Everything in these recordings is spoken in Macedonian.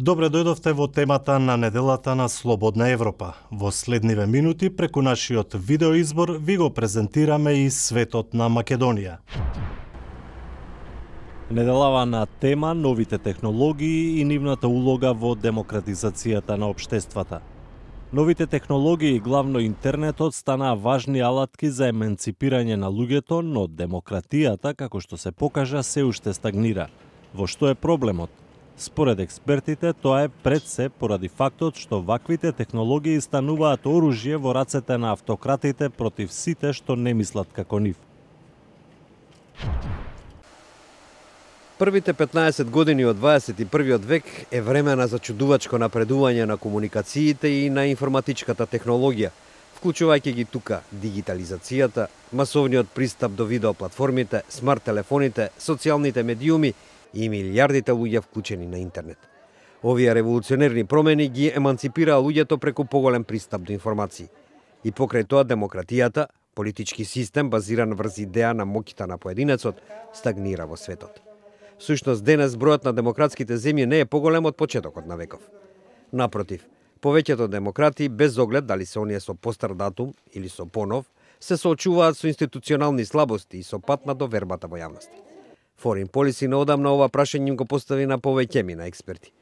Добре дојдовте во темата на неделата на Слободна Европа. Во следниве минути преку нашиот видеоизбор ви го презентираме и светот на Македонија. Неделавана тема новите технологии и нивната улога во демократизацијата на општествата. Новите технологии, главно интернетот, станаа важни алатки за еманципирање на луѓето, но демократијата, како што се покажа, се уште стагнира. Во што е проблемот? Според експертите, тоа е пред се поради фактот што ваквите технологии стануваат оружје во рацете на автократите против сите што не мислат како нив. Првите 15 години од 21. век е време на зачудувачко напредување на комуникациите и на информатичката технологија, вклучувајќи ги тука дигитализацијата, масовниот пристап до видеоплатформите, смарт телефоните, социјалните медиуми и милијардите луѓе вклучени на интернет. Овие револуционерни промени ги еманципираа луѓето преку поголем пристап до информации. И покрај тоа демократијата, политички систем базиран врз идеја на моќта на поединецот, стагнира во светот. Всушност, денес бројот на демократските земји не е поголем од почетокот на веков. Напротив, повеќето демократи, без оглед дали се оние со постар датум или со понов, се соочуваат со институционални слабости и со пат на довербата во јавност. Foreign Policy наодамна ова прашање им го постави на повеќе на експерти.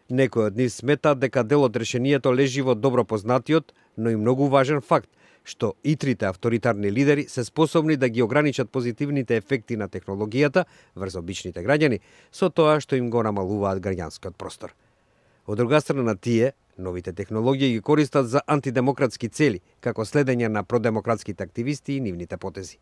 Некои од нив сметаат дека дел од решението лежи во добро познатиот, но и многу важен факт, што и трите авторитарни лидери се способни да ги ограничат позитивните ефекти на технологијата врз обичните граѓани со тоа што им го намалуваат граѓанскиот простор. Од друга страна, тие, новите технологии ги користат за антидемократски цели, како следење на продемократските активисти и нивните потези.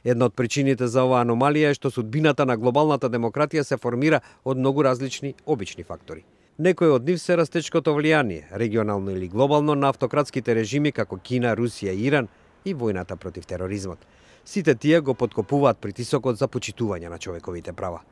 Една од причините за оваа аномалија е што судбината на глобалната демократија се формира од многу различни обични фактори. Некои од нив се растечкото влијание, регионално или глобално, на автократските режими како Кина, Русија и Иран и војната против тероризмот. Сите тие го поткопуваат притисокот за почитување на човековите права.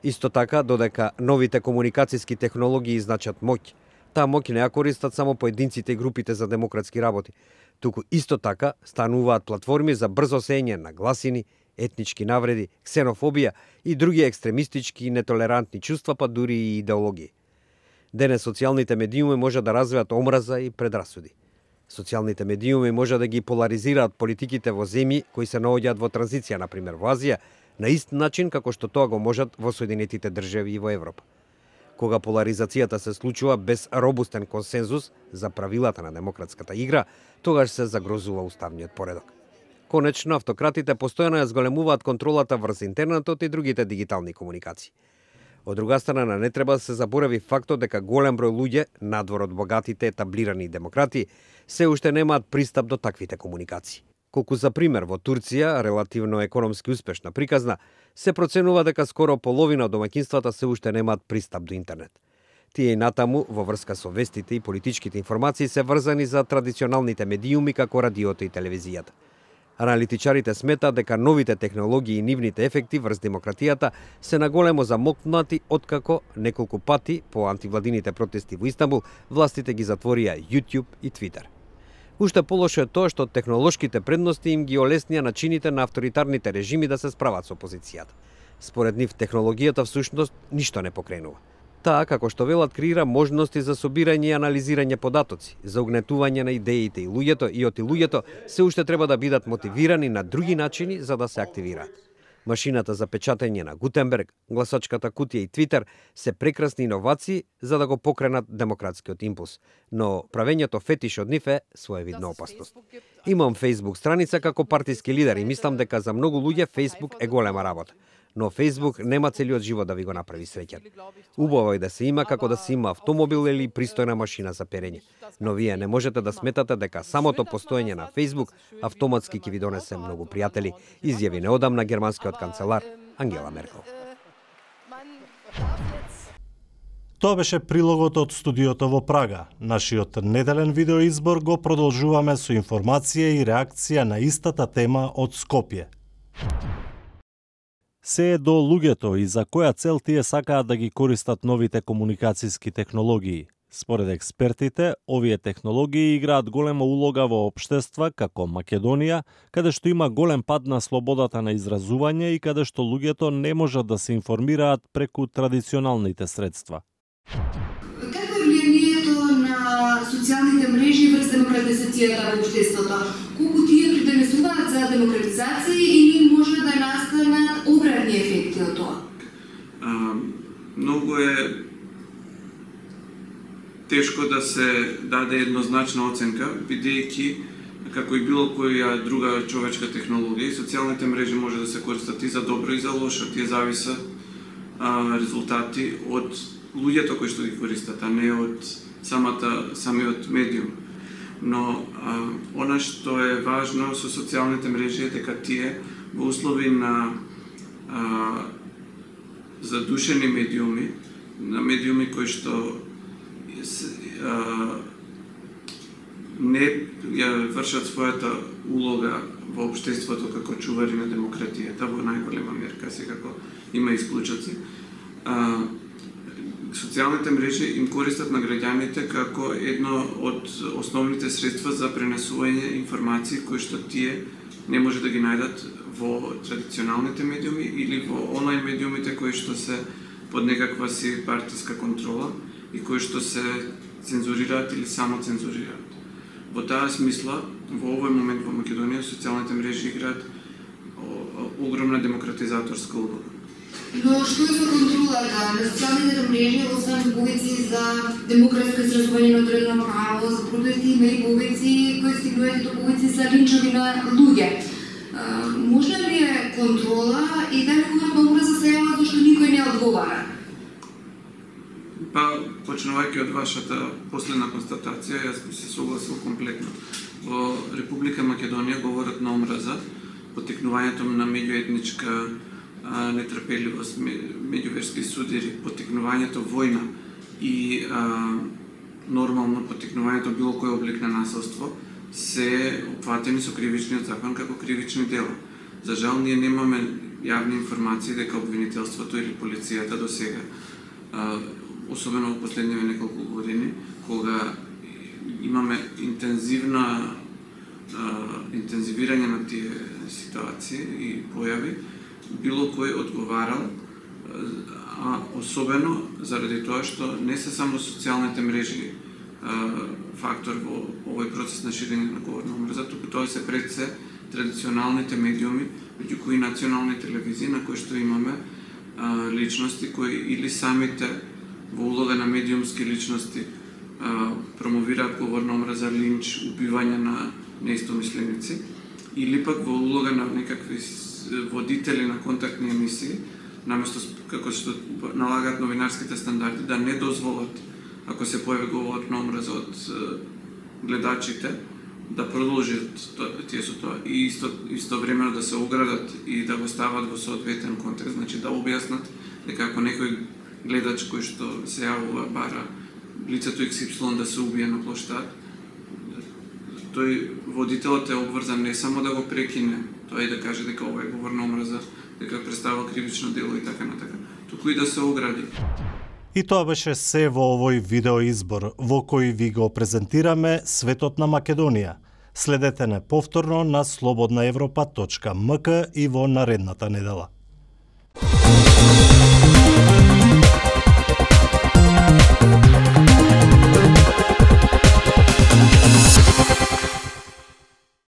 Исто така, додека новите комуникацијски технологии значат моќ, таа моќ не ја користат само поединците и групите за демократски работи, туку исто така стануваат платформи за брзо сење на гласини, етнички навреди, ксенофобија и други екстремистички и нетолерантни чувства, па дури и идеологии. Денес социјалните медиуми може да развијат омраза и предрасуди. Социјалните медиуми може да ги поларизираат политиките во земји кои се наоѓаат во транзиција, например во Азија, на ист начин како што тоа го можат во Соединетите држави и во Европа. Кога поларизацијата се случува без робустен консензус за правилата на демократската игра, тогаш се загрозува уставниот поредок. Конечно, автократите постојано ја зголемуваат контролата врз интернетот и другите дигитални комуникации. Од друга страна, не треба да се заборави фактот дека голем број луѓе, надвор од богатите етаблирани демократи, се уште немаат пристап до таквите комуникации. Колку за пример во Турција, релативно економски успешна приказна, се проценува дека скоро половина од домаќинствата се уште немаат пристап до интернет. Тие и натаму, во врска со вестите и политичките информации, се врзани за традиционалните медиуми како радиото и телевизијата. Аналитичарите сметаат дека новите технологии и нивните ефекти врз демократијата се наголемо замокнати откако неколку пати по антивладините протести во Истанбул властите ги затворија YouTube и Twitter. Уште полошо е тоа што технолошките предности им ги олеснија начините на авторитарните режими да се справат со опозицијата. Според нив технологијата всушност ништо не покренува. Таа, како што велат, креира можности за собирање и анализирање податоци, за угнетување на идеите и луѓето се уште треба да бидат мотивирани на други начини за да се активираат. Машината за печатење на Гутенберг, гласачката кутија и Твитер се прекрасни иновации за да го покренат демократскиот импулс, но правењето фетиш од нив е своевидна опасност. Имам Facebook страница како партиски лидер и мислам дека за многу луѓе Facebook е голема работа. Но Facebook нема целиот живот да ви го направи среќен. Убаво е да се има како да се има автомобил или пристојна машина за перење. Но вие не можете да сметате дека самото постоење на Facebook автоматски ќе ви донесе многу пријатели, изјави неодамна германскиот канцелар Ангела Меркел. Тоа беше прилогот од студиото во Прага. Нашиот неделен видеоизбор го продолжуваме со информација и реакција на истата тема од Скопје. Се е до луѓето и за која цел тие сакаат да ги користат новите комуникацијски технологии. Според експертите, овие технологии играат голема улога во општества како Македонија, каде што има голем пад на слободата на изразување и каде што луѓето не можат да се информираат преку традиционалните средства. социјалните мрежи врз демократизацијата во општеството? Колку тие придонесуваат за демократизација или може да настанат обратни ефекти од тоа? Многу е тешко да се даде еднозначна оценка, бидејќи како и било која друга човечка технологија, социјалните мрежи може да се користат и за добро и за лошо, тие зависат резултати од луѓето кои што ги користат, а не од самиот медиум. Но она што е важно со социјалните мрежи е дека тие во услови на задушени медиуми, на медиуми кои што не ја вршат својата улога во општеството како чувари на демократијата во најголема мерка, секако има исклучоци. Социјалните мрежи им користат на граѓаните како едно од основните средства за пренесување информации кои што тие не може да ги најдат во традиционалните медиуми или во онлайн медиумите кои што се под некаква си партиска контрола и кои што се цензурираат или само цензурираат. Во таа смисла, во овој момент во Македонија, социјалните мрежи играат огромна демократизаторска улога. Но што е со контролата на социјалните мрежи, освен повици за демократско изразување на одредено право, за протести, има и повици кои стигнуваат до повици за линчови на луѓе. Може ли е контрола и дали говорат омраза се јава зашто никој не одговара? Па, почнувајќи од вашата последна констатација, јас би се согласил комплетно. Во Република Македонија говорат на омраза, поттикнувањето на меѓуетничка нетрпеливост, меѓуверски судири, поттикнувањето војна и нормално поттикнувањето било кој облик на насилство се опфатени со кривичниот закон како кривични дела. За жал, ние немаме јавни информации дека обвинителството или полицијата до сега, особено во последниве неколку години, кога имаме интензивирање на тие ситуации и појави, било кој одговарал, а особено заради тоа што не се само социјалните мрежи фактор во овој процес на ширење на говор на омраза, туку тоа се пред се традиционалните медиуми, меѓу кои национални телевизии, на кои што имаме личности кои или самите во улога на медиумски личности промовираат говор на омраза, линч, убивање на неистомисленици, или пак во улога на некакви водители на контактни емисии, наместо како што налагаат новинарските стандарди, да не дозволат, ако се појави говор на омраза од гледачите, да продолжат тие со тоа и истовремено да се оградат и да го стават во соодветен контекст, значи да објаснат дека ако некој гледач кој што се јавува бара лицето XY да се убие на плоштад, тој водителот е обврзан не само да го прекине, тоа и да каже дека ова е говор на омраза, дека представува кривично дело и така натака, туку и да се огради. И тоа беше се во овој видеоизбор, во кој ви го презентираме светот на Македонија. Следете не повторно на slobodnaevropa.mk и во наредната недела.